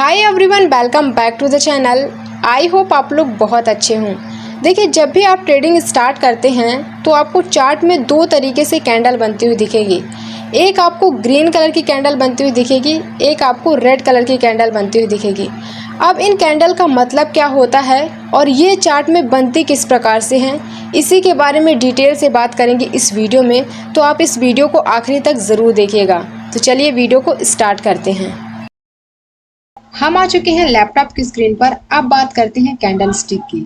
Hi everyone, welcome back to the channel. I hope आप लोग बहुत अच्छे हों। देखिए, जब भी आप ट्रेडिंग स्टार्ट करते हैं तो आपको चार्ट में दो तरीके से कैंडल बनती हुई दिखेगी। एक आपको ग्रीन कलर की कैंडल बनती हुई दिखेगी, एक आपको रेड कलर की कैंडल बनती हुई दिखेगी। अब इन कैंडल का मतलब क्या होता है और ये चार्ट में बनती किस प्रकार से हैं, इसी के बारे में डिटेल से बात करेंगे इस वीडियो में। तो आप इस वीडियो को आखिरी तक ज़रूर देखिएगा। तो चलिए वीडियो को स्टार्ट करते हैं। हम आ चुके हैं लैपटॉप की स्क्रीन पर। अब बात करते हैं कैंडल स्टिक की।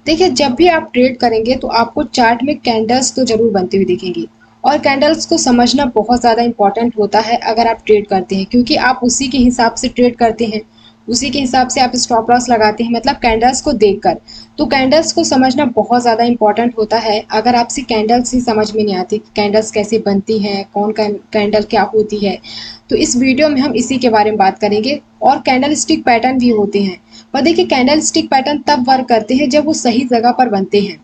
देखिए, जब भी आप ट्रेड करेंगे तो आपको चार्ट में कैंडल्स तो जरूर बनती हुई दिखेंगी और कैंडल्स को समझना बहुत ज़्यादा इंपॉर्टेंट होता है अगर आप ट्रेड करते हैं, क्योंकि आप उसी के हिसाब से ट्रेड करते हैं, उसी के हिसाब से आप स्टॉप लॉस लगाते हैं, मतलब कैंडल्स को देखकर। तो कैंडल्स को समझना बहुत ज़्यादा इंपॉर्टेंट होता है। अगर आपसे कैंडल्स ही समझ में नहीं आती, कैंडल्स कैसे बनती हैं, कौन कैंडल क्या होती है, तो इस वीडियो में हम इसी के बारे में बात करेंगे। और कैंडल स्टिक पैटर्न भी होते हैं, पर देखिए कैंडल स्टिक पैटर्न तब वर्क करते हैं जब वो सही जगह पर बनते हैं,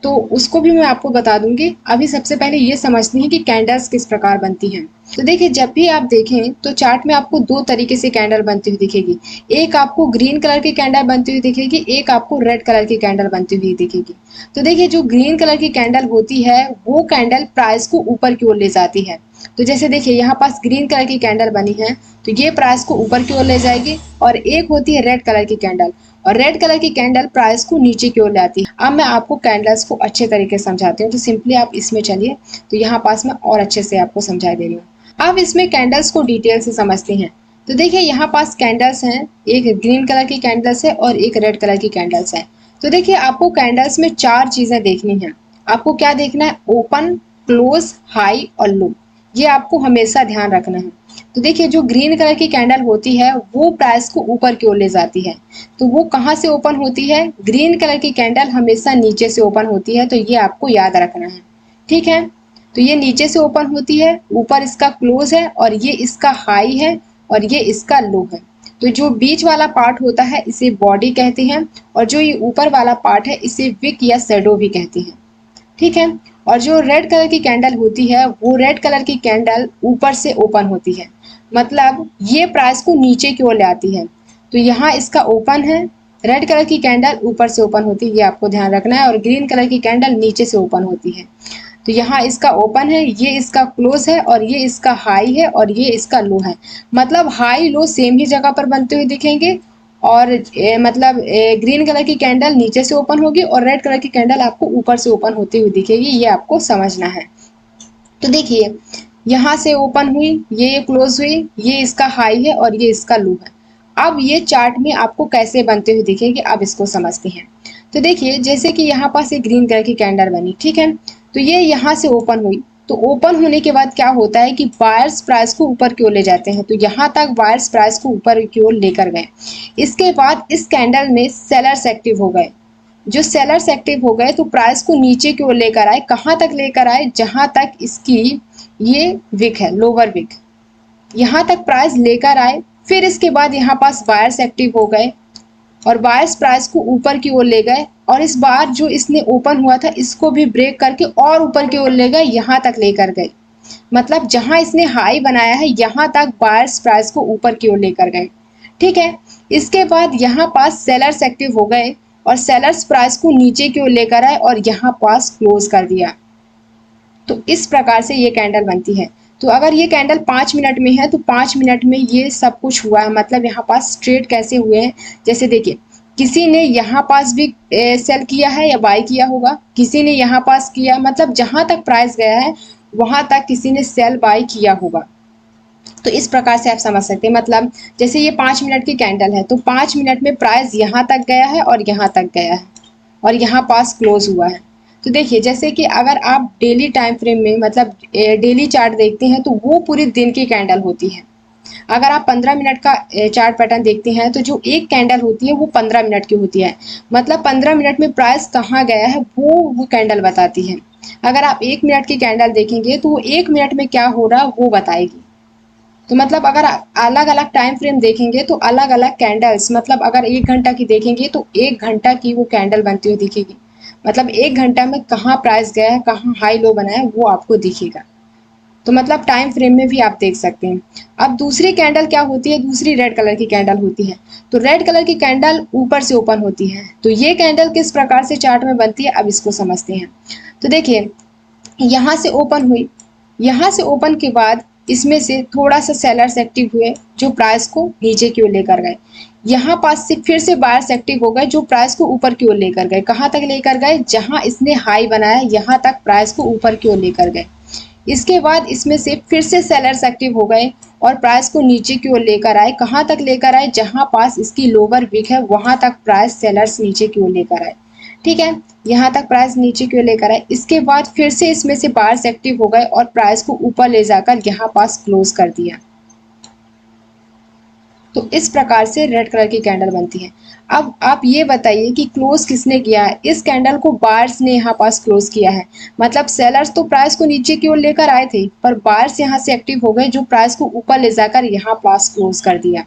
तो उसको भी मैं आपको बता दूंगी। अभी सबसे पहले ये समझते हैं कि कैंडल्स किस प्रकार बनती हैं। तो देखिए, जब भी आप देखें तो चार्ट में आपको दो तरीके से कैंडल बनती हुई दिखेगी। एक आपको ग्रीन कलर की कैंडल बनती हुई दिखेगी, एक आपको रेड कलर की कैंडल बनती हुई दिखेगी। तो देखिए, जो ग्रीन कलर की कैंडल होती है वो कैंडल प्राइस को ऊपर की ओर ले जाती है। तो जैसे देखिए, यहाँ पास ग्रीन कलर की कैंडल बनी है तो ये प्राइस को ऊपर की ओर ले जाएगी। और एक होती है रेड कलर की कैंडल, और रेड कलर की कैंडल प्राइस को नीचे की ओर ले आती है। अब मैं आपको कैंडल्स को अच्छे तरीके से समझाती हूँ, तो सिंपली आप इसमें चलिए, तो यहाँ पास मैं और अच्छे से आपको समझा दे रही हूँ। अब इसमें कैंडल्स को डिटेल से समझते हैं। तो देखिए, यहाँ पास कैंडल्स हैं, एक ग्रीन कलर की कैंडल्स है और एक रेड कलर की कैंडल्स है। तो देखिए, आपको कैंडल्स में चार चीजें देखनी है। आपको क्या देखना है? ओपन, क्लोज, हाई और लो। ये आपको हमेशा ध्यान रखना है। तो देखिए, जो ग्रीन कलर की कैंडल होती है वो प्राइस को ऊपर की ओर ले जाती है। तो वो कहाँ से ओपन होती है? ग्रीन कलर की कैंडल हमेशा नीचे से ओपन होती है, तो ये आपको याद रखना है। ठीक है, तो ये नीचे से ओपन होती है, ऊपर इसका क्लोज है और ये इसका हाई है और ये इसका लो है। तो जो बीच वाला पार्ट होता है इसे बॉडी कहते हैं, और जो ये ऊपर वाला पार्ट है इसे विक या शैडो भी कहते हैं। ठीक है, और जो रेड कलर की कैंडल होती है वो रेड कलर की कैंडल ऊपर से ओपन होती है, मतलब ये प्राइस को नीचे की ओर ले आती है। तो यहाँ इसका ओपन है, रेड कलर की कैंडल ऊपर से ओपन होती है, ये आपको ध्यान रखना है, और ग्रीन कलर की कैंडल नीचे से ओपन होती है। तो यहाँ इसका ओपन है, ये इसका क्लोज है और ये इसका हाई है और ये इसका लो है। मतलब हाई लो सेम ही जगह पर बनते हुए दिखेंगे, और मतलब ग्रीन कलर की कैंडल नीचे से ओपन होगी और रेड कलर की कैंडल आपको ऊपर से ओपन होती हुई दिखेगी, ये आपको समझना है। तो देखिए, यहाँ से ओपन हुई, ये क्लोज हुई, ये इसका हाई है और ये इसका लो है। अब ये चार्ट में आपको कैसे बनते हुए दिखेगी, अब इसको समझते हैं। तो देखिए, जैसे कि यहाँ पास एक ग्रीन कलर की कैंडल बनी, ठीक है, तो ये यहाँ से ओपन हुई। तो ओपन होने के बाद क्या होता है कि बायर्स प्राइस को ऊपर की ओर ले जाते हैं, तो यहाँ तक बायर्स प्राइस को ऊपर की ओर लेकर गए। इसके बाद इस कैंडल में सेलर्स एक्टिव हो गए। जो सेलर्स एक्टिव हो गए तो प्राइस को नीचे की ओर लेकर आए। कहाँ तक लेकर आए? जहां तक इसकी ये विक है, लोअर विक, यहाँ तक प्राइस लेकर आए। फिर इसके बाद यहाँ पास बायर्स एक्टिव हो गए और बायर्स प्राइस को ऊपर की ओर ले गए, और इस बार जो इसने ओपन हुआ था इसको भी ब्रेक करके और ऊपर की ओर ले गए, यहाँ तक लेकर गए। मतलब जहां इसने हाई बनाया है यहाँ तक बायर्स प्राइस को ऊपर की ओर लेकर गए। ठीक है, इसके बाद यहाँ पास सेलर्स एक्टिव हो गए और सेलर्स प्राइस को नीचे की ओर लेकर आए और यहाँ पास क्लोज कर दिया। तो इस प्रकार से ये कैंडल बनती है। तो अगर ये कैंडल 5 मिनट में है तो 5 मिनट में ये सब कुछ हुआ है। मतलब यहाँ पास ट्रेड कैसे हुए हैं, जैसे देखिए, किसी ने यहाँ पास भी सेल किया है या बाय किया होगा, किसी ने यहाँ पास किया, मतलब जहां तक प्राइस गया है वहां तक किसी ने सेल बाय किया होगा। तो इस प्रकार से आप समझ सकते हैं। मतलब जैसे ये 5 मिनट की कैंडल है तो 5 मिनट में प्राइस यहाँ तक गया है और यहाँ तक गया है और यहाँ पास क्लोज हुआ है। तो देखिए, जैसे कि अगर आप डेली टाइम फ्रेम में, मतलब डेली चार्ट देखते हैं तो वो पूरे दिन की कैंडल होती है। अगर आप 15 मिनट का चार्ट पैटर्न देखते हैं तो जो एक कैंडल होती है वो 15 मिनट की होती है। मतलब 15 मिनट में प्राइस कहाँ गया है वो कैंडल बताती है। अगर आप 1 मिनट की कैंडल देखेंगे तो वो 1 मिनट में क्या हो रहा वो बताएगी। तो मतलब अगर अलग अलग टाइम फ्रेम देखेंगे तो अलग अलग कैंडल्स, मतलब अगर 1 घंटा की देखेंगे तो 1 घंटा की वो कैंडल बनती हुई दिखेगी। मतलब 1 घंटा में कहाँ प्राइस गया है, कहाँ हाई लो बना है वो आपको दिखेगा। तो मतलब टाइम फ्रेम में भी आप देख सकते हैं। अब दूसरी कैंडल क्या होती है, दूसरी रेड कलर की कैंडल होती है। तो रेड कलर की कैंडल ऊपर से ओपन होती है। तो ये कैंडल किस प्रकार से चार्ट में बनती है, अब इसको समझते हैं। तो देखिए यहाँ से ओपन हुई, यहाँ से ओपन के बाद इसमें से थोड़ा सा सेलर्स एक्टिव हुए जो प्राइस को नीचे की ओर लेकर गए। यहाँ पास से फिर से बायर्स एक्टिव हो गए जो प्राइस को ऊपर की ओर लेकर गए। कहाँ तक लेकर गए, जहाँ इसने हाई बनाया यहाँ तक प्राइस को ऊपर की ओर लेकर गए। इसके बाद इसमें से फिर से सेलर्स एक्टिव हो गए और प्राइस को नीचे की ओर लेकर आए। कहाँ तक लेकर आए, जहाँ पास इसकी लोअर विक है वहां तक प्राइस सेलर्स नीचे की ओर लेकर आए। ठीक है, यहाँ तक प्राइस नीचे की ओर लेकर आए। इसके बाद फिर से इसमें से बायर्स एक्टिव हो गए और प्राइस को ऊपर ले जाकर यहाँ पास क्लोज कर दिया। तो इस प्रकार से रेड कलर की कैंडल बनती है। अब आप ये बताइए कि क्लोज किसने किया है, इस कैंडल को बायर्स ने यहाँ पास क्लोज किया है। मतलब सेलर्स तो प्राइस को नीचे की ओर लेकर आए थे पर बायर्स यहाँ से एक्टिव हो गए जो प्राइस को ऊपर ले जाकर यहाँ पास क्लोज कर दिया।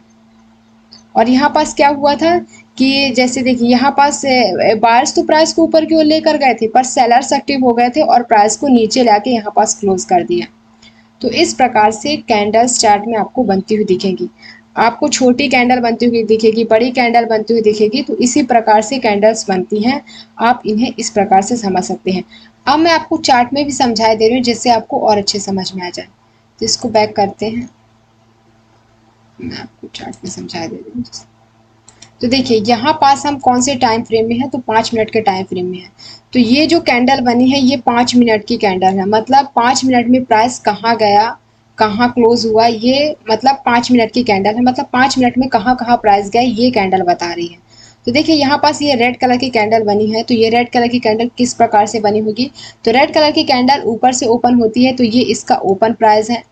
और यहाँ पास क्या हुआ था कि जैसे देखिए यहाँ पास बायर्स तो प्राइस को ऊपर की ओर लेकर गए थे पर सेलर्स एक्टिव हो गए थे और प्राइस को नीचे लाके यहाँ पास क्लोज कर दिया। तो इस प्रकार से कैंडल्स चार्ट में आपको बनती हुई दिखेंगी। आपको छोटी कैंडल बनती हुई दिखेगी, बड़ी कैंडल बनती हुई दिखेगी। तो इसी प्रकार से कैंडल्स बनती हैं, आप इन्हें इस प्रकार से समझ सकते हैं। अब मैं आपको चार्ट में भी समझा दे रही हूँ जिससे आपको और अच्छे समझ में आ जाए। तो इसको बैक करते हैं, मैं आपको चार्ट में समझा दे रही हूँ। तो देखिए यहाँ पास हम कौन से टाइम फ्रेम में है, तो 5 मिनट के टाइम फ्रेम में है। तो ये जो कैंडल बनी है ये 5 मिनट की कैंडल है। मतलब 5 मिनट में प्राइस कहाँ गया, कहाँ क्लोज हुआ, ये मतलब 5 मिनट की कैंडल है। मतलब 5 मिनट में कहाँ कहाँ प्राइस गए ये कैंडल बता रही है। तो देखिए यहाँ पास ये रेड कलर की कैंडल बनी है। तो ये रेड कलर की कैंडल किस प्रकार से बनी होगी, तो रेड कलर की कैंडल ऊपर से ओपन होती है। तो ये इसका ओपन प्राइस है,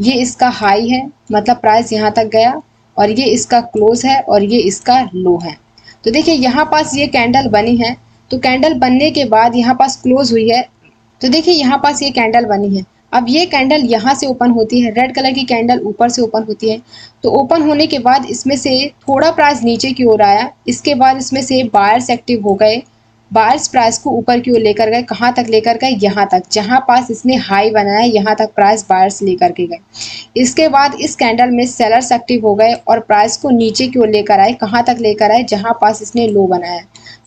ये इसका हाई है, मतलब प्राइस यहाँ तक गया, और ये इसका क्लोज है और ये इसका लो है। तो देखिए यहाँ पास ये कैंडल बनी है। तो कैंडल बनने के बाद यहाँ पास क्लोज हुई है। तो देखिए यहाँ पास ये कैंडल बनी है। अब ये कैंडल यहाँ से ओपन होती है, रेड कलर की कैंडल ऊपर से ओपन होती है। तो ओपन होने के बाद इसमें से थोड़ा प्राइस नीचे की ओर आया। इसके बाद इसमें से बायर्स एक्टिव हो गए, बायर्स प्राइस को ऊपर की ओर लेकर गए। कहाँ तक लेकर गए, यहाँ तक, जहाँ पास इसने हाई बनाया यहाँ तक प्राइस बायर्स लेकर के गए। इसके बाद इस कैंडल में सेलर्स एक्टिव हो गए और प्राइस को नीचे की ओर लेकर आए। कहाँ तक लेकर आए, जहाँ पास इसने लो बनाया।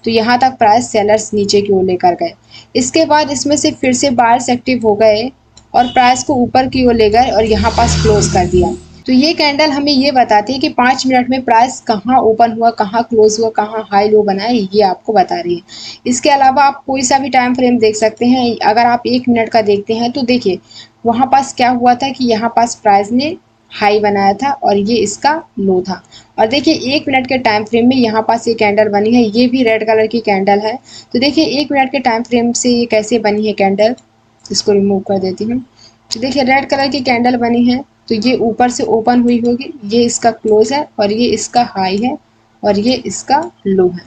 तो यहाँ तक प्राइस सेलर्स नीचे की ओर लेकर गए। इसके बाद इसमें से फिर से बायर्स एक्टिव हो गए और प्राइस को ऊपर की ओर ले गए और यहाँ पास क्लोज कर दिया। तो ये कैंडल हमें ये बताती है कि 5 मिनट में प्राइस कहाँ ओपन हुआ, कहाँ क्लोज हुआ, कहाँ हाई लो बनाया, ये आपको बता रही है। इसके अलावा आप कोई सा भी टाइम फ्रेम देख सकते हैं। अगर आप 1 मिनट का देखते हैं तो देखिए वहाँ पास क्या हुआ था कि यहाँ पास प्राइस ने हाई बनाया था और ये इसका लो था। और देखिए 1 मिनट के टाइम फ्रेम में यहाँ पास ये कैंडल बनी है, ये भी रेड कलर की कैंडल है। तो देखिए 1 मिनट के टाइम फ्रेम से ये कैसे बनी है कैंडल, इसको रिमूव कर देती हूँ। तो देखिए रेड कलर की कैंडल बनी है। तो ये ऊपर से ओपन हुई होगी, ये इसका क्लोज है और ये इसका हाई है और ये इसका लो है।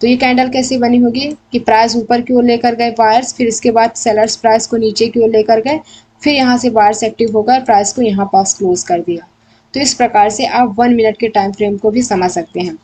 तो ये कैंडल कैसे बनी होगी कि प्राइस ऊपर की ओर लेकर गए बायर्स, फिर इसके बाद सेलर्स प्राइस को नीचे की ओर लेकर गए, फिर यहाँ से बायर्स एक्टिव होकर प्राइस को यहाँ पास क्लोज कर दिया। तो इस प्रकार से आप 1 मिनट के टाइम फ्रेम को भी समझ सकते हैं।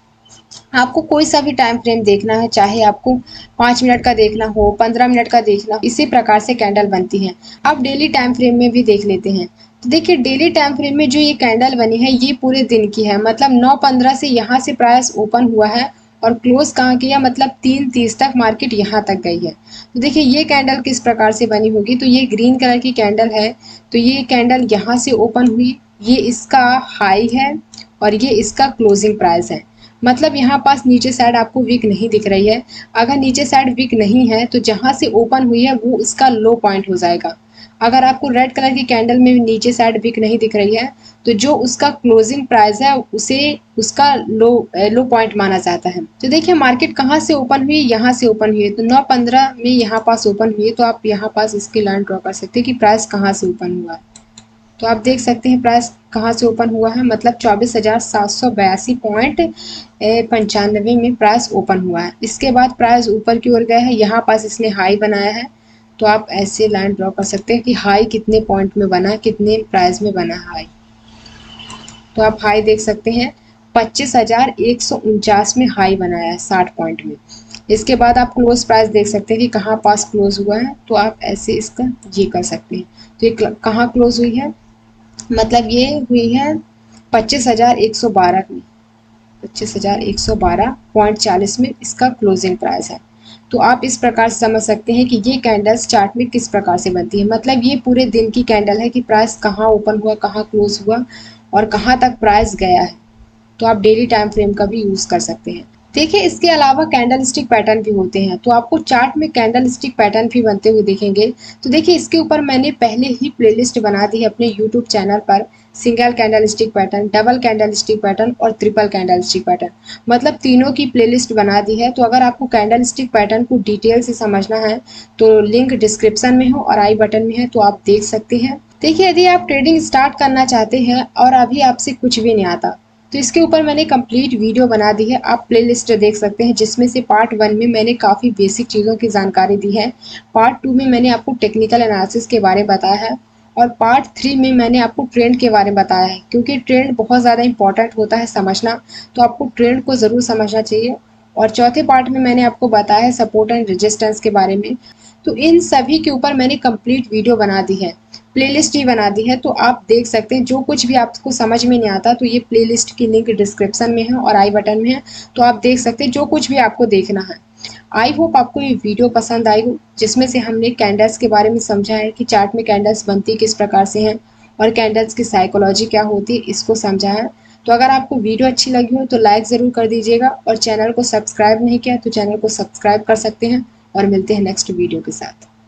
आपको कोई सा भी टाइम फ्रेम देखना है, चाहे आपको 5 मिनट का देखना हो, 15 मिनट का देखना हो, इसी प्रकार से कैंडल बनती है। आप डेली टाइम फ्रेम में भी देख लेते हैं। तो देखिए डेली टाइम फ्रेम में जो ये कैंडल बनी है ये पूरे दिन की है। मतलब 9:15 से यहाँ से प्राइस ओपन हुआ है और क्लोज कहाँ किया, मतलब 3:30 तक मार्केट यहाँ तक गई है। तो देखिए ये कैंडल किस प्रकार से बनी होगी, तो ये ग्रीन कलर की कैंडल है। तो ये कैंडल यहाँ से ओपन हुई, ये इसका हाई है और ये इसका क्लोजिंग प्राइस है। मतलब यहाँ पास नीचे साइड आपको वीक नहीं दिख रही है। अगर नीचे साइड वीक नहीं है तो जहाँ से ओपन हुई है वो इसका लो पॉइंट हो जाएगा। अगर आपको रेड कलर की कैंडल में नीचे साइड वीक नहीं दिख रही है तो जो उसका क्लोजिंग प्राइस है उसे उसका लो पॉइंट माना जाता है। तो देखिए मार्केट कहाँ से ओपन हुई, यहाँ से ओपन हुई है। तो 9:15 में यहाँ पास ओपन हुई है। तो आप यहाँ पास इसकी लाइन ड्रॉ कर सकते हैं कि प्राइस कहाँ से ओपन हुआ है। तो आप देख सकते हैं प्राइस कहाँ से ओपन हुआ है, मतलब 24,782.95 में प्राइस ओपन हुआ है। इसके बाद प्राइस ऊपर की ओर गया है, यहाँ पास इसने हाई बनाया है। तो आप ऐसे लाइन ड्रॉ कर सकते हैं कि हाई कितने पॉइंट में बना, कितने प्राइस में बना हाई। तो आप हाई देख सकते हैं 25,149 में हाई बनाया है 60 पॉइंट में। इसके बाद आप क्लोज प्राइस देख सकते हैं कि कहाँ पास क्लोज हुआ है, तो आप ऐसे इसका ये कर सकते हैं। तो ये कहाँ क्लोज हुई है, मतलब ये हुई है 25,112 में, 25,112.40 में इसका क्लोजिंग प्राइस है। तो आप इस प्रकार से समझ सकते हैं कि ये कैंडल्स चार्ट में किस प्रकार से बनती है, मतलब ये पूरे दिन की कैंडल है कि प्राइस कहाँ ओपन हुआ, कहाँ क्लोज हुआ और कहाँ तक प्राइस गया है। तो आप डेली टाइम फ्रेम का भी यूज़ कर सकते हैं। देखिए इसके अलावा कैंडल स्टिक पैटर्न भी होते हैं, तो आपको चार्ट में कैंडल स्टिक पैटर्न भी बनते हुए दिखेंगे। तो देखिए इसके ऊपर मैंने पहले ही प्लेलिस्ट बना दी है अपने यूट्यूब चैनल पर, single candle stick pattern, double candle stick pattern और ट्रिपल कैंडल स्टिक पैटर्न, मतलब तीनों की प्लेलिस्ट बना दी है। तो अगर आपको कैंडल स्टिक पैटर्न को डिटेल से समझना है तो लिंक डिस्क्रिप्शन में हो और आई बटन में है, तो आप देख सकते हैं। देखिए यदि आप ट्रेडिंग स्टार्ट करना चाहते हैं और अभी आपसे कुछ भी नहीं आता, तो इसके ऊपर मैंने कंप्लीट वीडियो बना दी है, आप प्लेलिस्ट देख सकते हैं, जिसमें से पार्ट 1 में मैंने काफ़ी बेसिक चीज़ों की जानकारी दी है, पार्ट 2 में मैंने आपको टेक्निकल एनालिसिस के बारे में बताया है और पार्ट 3 में मैंने आपको ट्रेंड के बारे में बताया है, क्योंकि ट्रेंड बहुत ज़्यादा इंपॉर्टेंट होता है समझना, तो आपको ट्रेंड को ज़रूर समझना चाहिए। और चौथे पार्ट में मैंने आपको बताया है सपोर्ट एंड रेजिस्टेंस के बारे में। तो इन सभी के ऊपर मैंने कंप्लीट वीडियो बना दी है, प्लेलिस्ट ही बना दी है, तो आप देख सकते हैं। जो कुछ भी आपको समझ में नहीं आता तो ये प्लेलिस्ट की लिंक डिस्क्रिप्शन में है और आई बटन में है, तो आप देख सकते हैं जो कुछ भी आपको देखना है। आई होप आपको ये वीडियो पसंद आई हो, जिसमें से हमने कैंडल्स के बारे में समझा है कि चार्ट में कैंडल्स बनती किस प्रकार से हैं और कैंडल्स की साइकोलॉजी क्या होती है, इसको समझा है। तो अगर आपको वीडियो अच्छी लगी हो तो लाइक ज़रूर कर दीजिएगा और चैनल को सब्सक्राइब नहीं किया तो चैनल को सब्सक्राइब कर सकते हैं और मिलते हैं नेक्स्ट वीडियो के साथ।